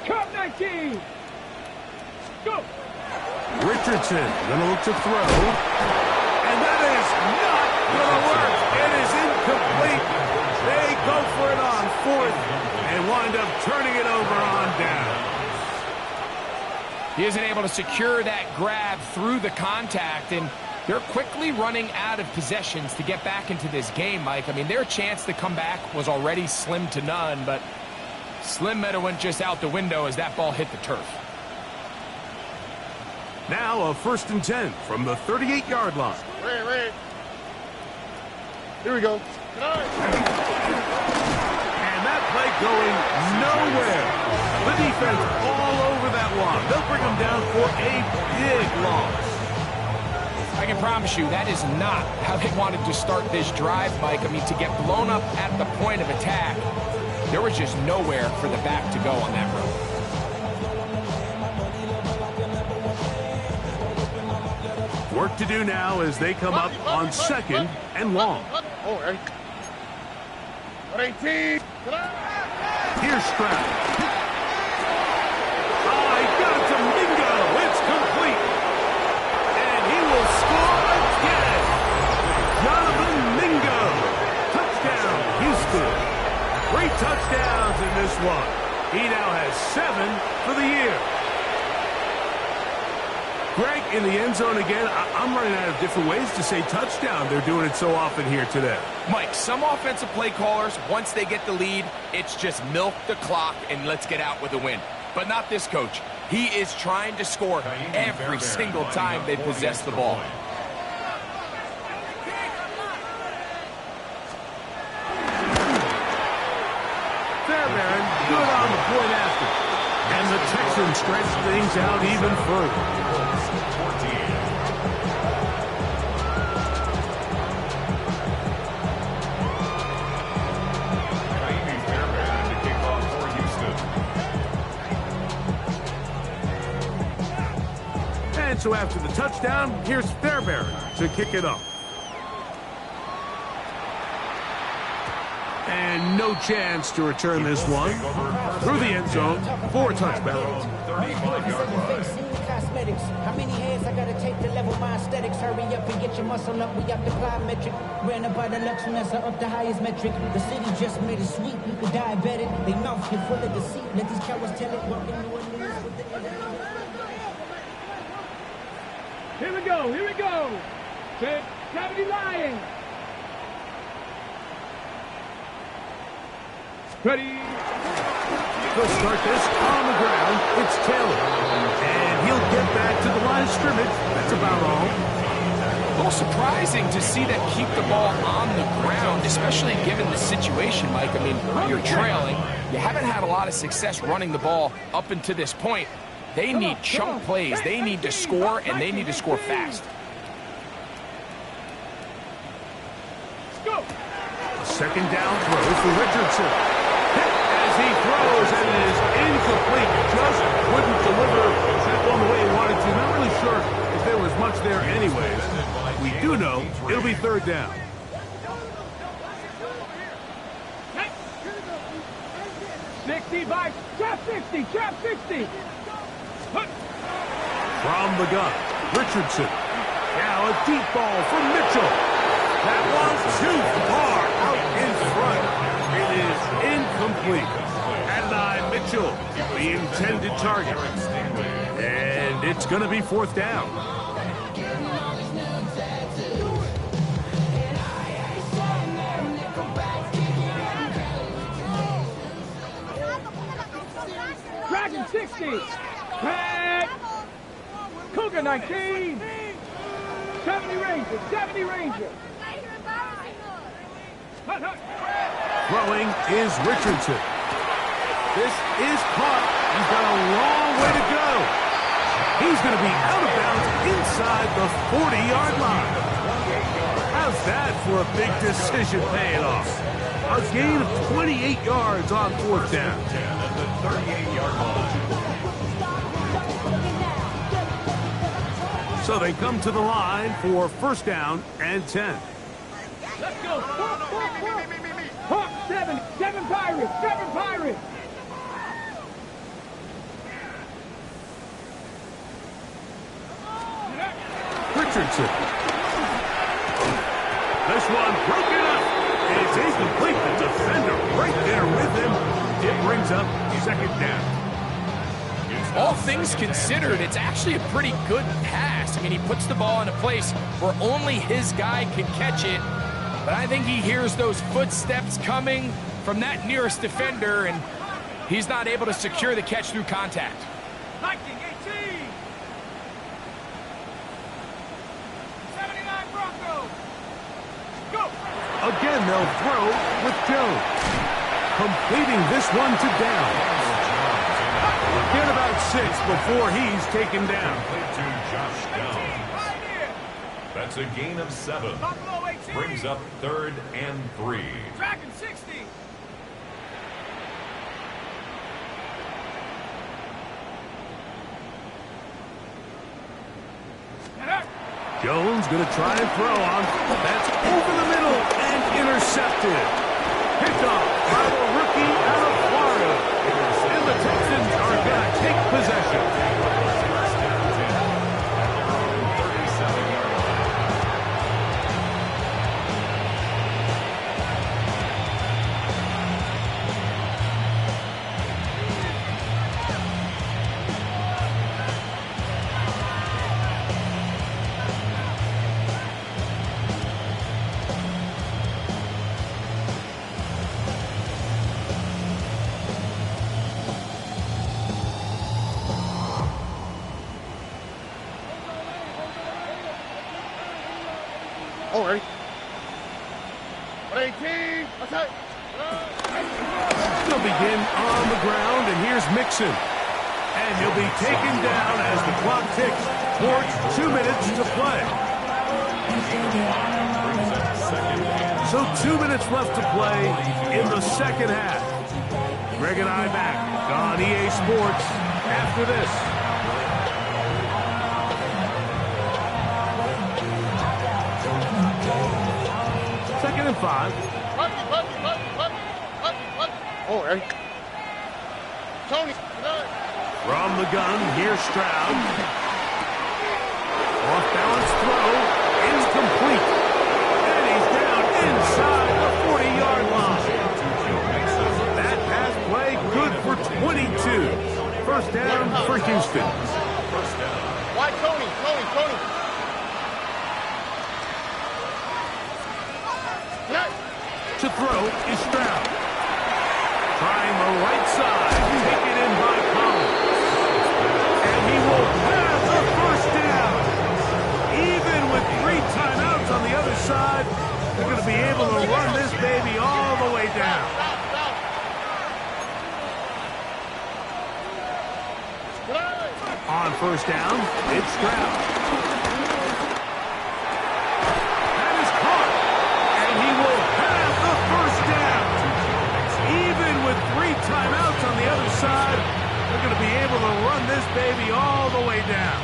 Cup 19. Go. Richardson going to look to throw. And that is not going to work. It is incomplete. They go for it on fourth and wind up turning it over on down. He isn't able to secure that grab through the contact, and they're quickly running out of possessions to get back into this game, Mike. I mean, their chance to come back was already slim to none, but slim might have went just out the window as that ball hit the turf. Now a 1st and 10 from the 38-yard line. Ready. Here we go. And that play going nowhere. The defense all over that one. They'll bring them down for a big loss. I can promise you that is not how they wanted to start this drive, Mike. I mean, to get blown up at the point of attack, there was just nowhere for the back to go on that run. Work to do now as they come up on 2nd and long. Oh, ready. 18. Here's Stroud. Oh, he got it to Mingo. It's complete. And he will score again. Jonathan Mingo. Touchdown, Houston. 3 touchdowns in this one. He now has 7 for the year. Greg, in the end zone again, I'm running out of different ways to say touchdown. They're doing it so often here today. Mike, some offensive play callers, once they get the lead, it's just milk the clock and let's get out with a win. But not this coach. He is trying to score every single time they possess the ball. Fairbairn, good on the point after. And the Texans stretch things out even further. And so after the touchdown, here's Fairbairn to kick it up. And no chance to return this one. Through the end zone for a touchdown. 35 yard cosmetics. How many heads I gotta take to level my aesthetics? Hurry up and get your muscle up. We got the plyometric. Ran up by the Lux when that's up the highest metric. The city just made it sweet. You could diabetic. They mouth get full of deceit. Let these cowards tell it. Walking New Orleans with the Here we go, here we go. 70 Lions. Ready. They'll start this on the ground. It's Taylor. And he'll get back to the line of scrimmage. That's about all. A little surprising to see them keep the ball on the ground, especially given the situation, Mike. I mean, you're trailing. You haven't had a lot of success running the ball up until this point. They need chunk plays. They need to score, and they need to score fast. A second down throw for Richardson. Hit as he throws, and it is incomplete. Just wouldn't deliver that one the way he wanted to. Not really sure if there was much there anyways. We do know it'll be 3rd down. Trap 60, trap 60. From the gun, Richardson. Now a deep ball from Mitchell. That one's too far out in front. It is incomplete. Adonai Mitchell, the intended target. And it's going to be 4th down. Dragon 60. Crack. Cougar 19. 70 Rangers, 70 Rangers. Throwing is Richardson. This is caught. He's got a long way to go. He's going to be out of bounds inside the 40-yard line. How's that for a big decision paying off? A gain of 28 yards on 4th down. at the 38-yard line. So they come to the line for 1st down and 10. Let's go. Hawk 7, 7 Pirates, 7 Pirates. Richardson. This one broken up. It's incomplete. The defender right there with him. It brings up 2nd down. All things considered, it's actually a pretty good pass. I mean, he puts the ball in a place where only his guy can catch it. But I think he hears those footsteps coming from that nearest defender, and he's not able to secure the catch through contact. Viking 18. 79 Broncos. Go. Again, they'll throw with Jones. Completing this one to down. Get about 6 before he's taken down. To Josh Downs. That's a gain of 7. Brings up 3rd and 3. Tracking 60. Jones going to try and throw on. That's over the middle and intercepted. Picked off by the rookie out of Florida. And the Texans are going to take possession. Oh, ready? 18. Outside. They'll begin on the ground, and here's Mixon. And he'll be taken down as the clock ticks towards 2 minutes to play. So 2 minutes left to play in the second half. Greg and I back on EA Sports after this. Second and 5. Oh, ready? Tony. From the gun, here's Stroud. Off-balance throw, incomplete. And he's down inside the 40-yard line. That pass play good for 22. First down for Houston. Why Tony? To throw is Stroud. Trying the right side, taken in by Collins. And he will have the first down. Even with 3 timeouts on the other side, they're going to be able to run this baby all the way down. On first down, it's Stroud. That is caught. And he will have the first down. Even with 3 timeouts on the other side, they're going to be able to run this baby all the way down.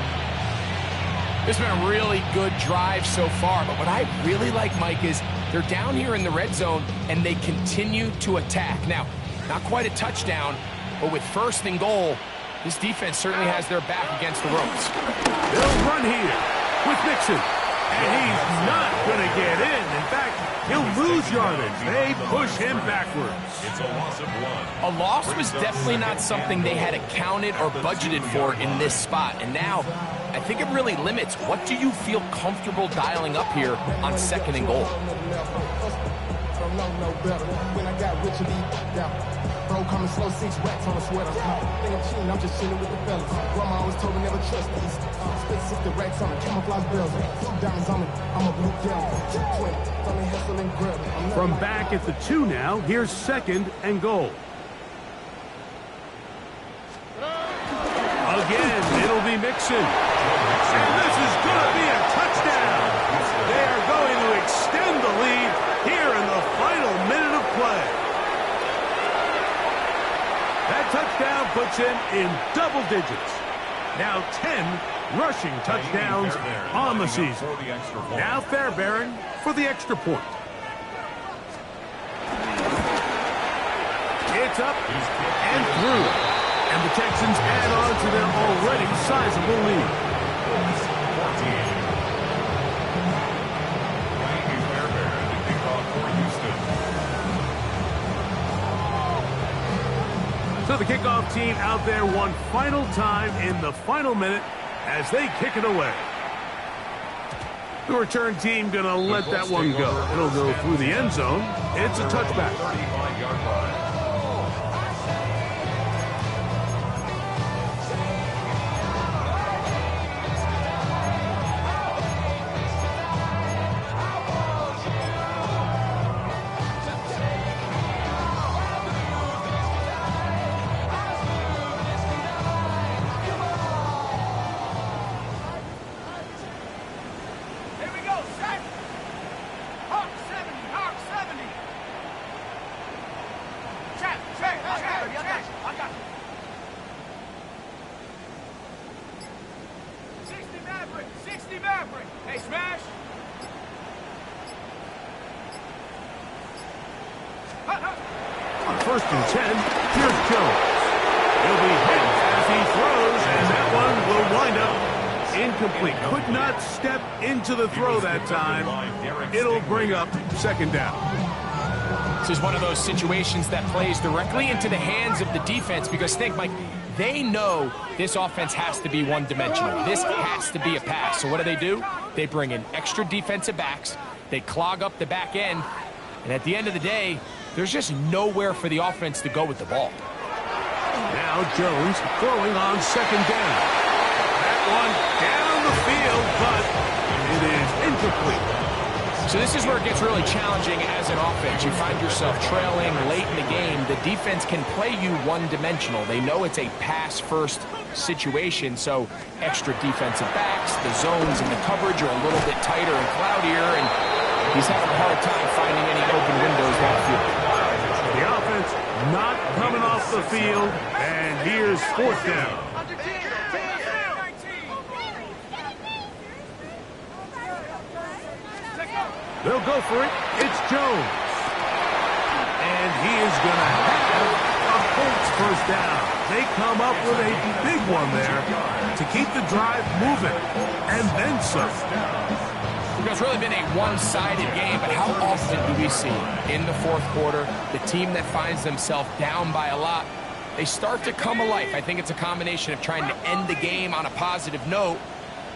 This has been a really good drive so far, but what I really like, Mike, is they're down here in the red zone, and they continue to attack. Now, not quite a touchdown, but with 1st and goal, this defense certainly has their back against the ropes. They'll run here with Mixon, and he's not going to get in. In fact, he'll lose yardage. They push him backwards. It's a loss of 1. A loss was definitely not something they had accounted or budgeted for in this spot, and now I think it really limits what do you feel comfortable dialing up here on 2nd and goal. When I got rich and bro, coming slow, 6 racks on a sweater. Think I'm cheating, I'm just chilling with the fellas. Grandma always told me never trust these. Spit 60 racks on the camouflage bells. 2 diamonds on me, I'm a blue devil. 20, throw me hustle and grab. From back at the 2 now, here's 2nd and goal. Again, it'll be Mixon. And this is going to be a touchdown. They are going to extend the lead here in the final minute of play. That touchdown puts him in double digits. Now 10 rushing touchdowns on the season. Now Fairbairn for the extra point. It's up and through. And the Texans add on to their already sizable lead. So the kickoff team out there one final time in the final minute as they kick it away. The return team going to let that one go. It'll go through the end zone. It's a touchback. 35-yard line. Hey, smash! On 1st and 10, here's Jones. He'll be hit as he throws, and that one will wind up incomplete. Could not step into the throw that time. It'll bring up 2nd down. This is one of those situations that plays directly into the hands of the defense because think, Mike, they know this offense has to be one-dimensional. This has to be a pass. So what do? They bring in extra defensive backs. They clog up the back end. And at the end of the day, there's just nowhere for the offense to go with the ball. Now Jones throwing on 2nd down. That one down the field, but it is incomplete. So this is where it gets really challenging as an offense. You find yourself trailing late in the game. The defense can play you one-dimensional. They know it's a pass-first situation, so extra defensive backs, the zones and the coverage are a little bit tighter and cloudier, and he's having a hard time finding any open windows downfield. The offense not coming off the field, and here's 4th down. They'll go for it. It's Jones. And he is going to have a Colts 1st down. They come up with a big one there to keep the drive moving. And then some. It's really been a one-sided game, but how often do we see in the 4th quarter the team that finds themselves down by a lot, they start to come alive. I think it's a combination of trying to end the game on a positive note,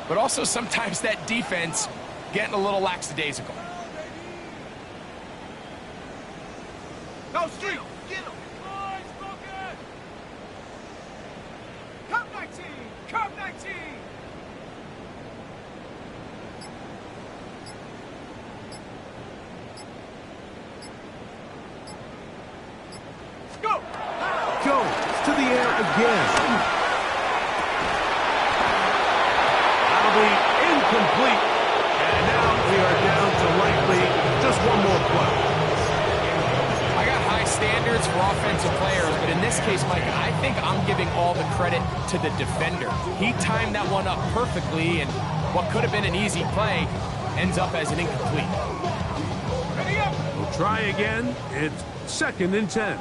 but also sometimes that defense getting a little lackadaisical. No street! Get him! Cup 19! Cup 19! Go! Jones to the air again. That'll be incomplete. And now we are down to likely just one more play. I got high standards for offensive players, but in this case, Mike, I think I'm giving all the credit to the defender. He timed that one up perfectly, and what could have been an easy play ends up as an incomplete. We'll try again. It's 2nd and 10.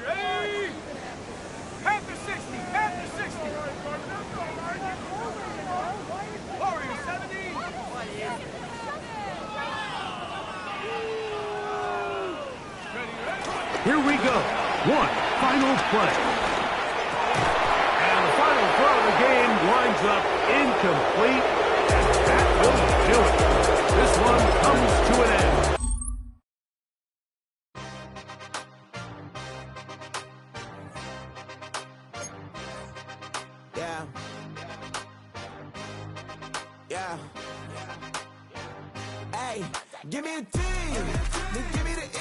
Ready? Panther 60! Panther 60! Warrior 70! Here we go. One final play. And the final throw of the game winds up incomplete. And that will do it. This one comes to an end. Yeah. Hey, give me a team. Give me the E.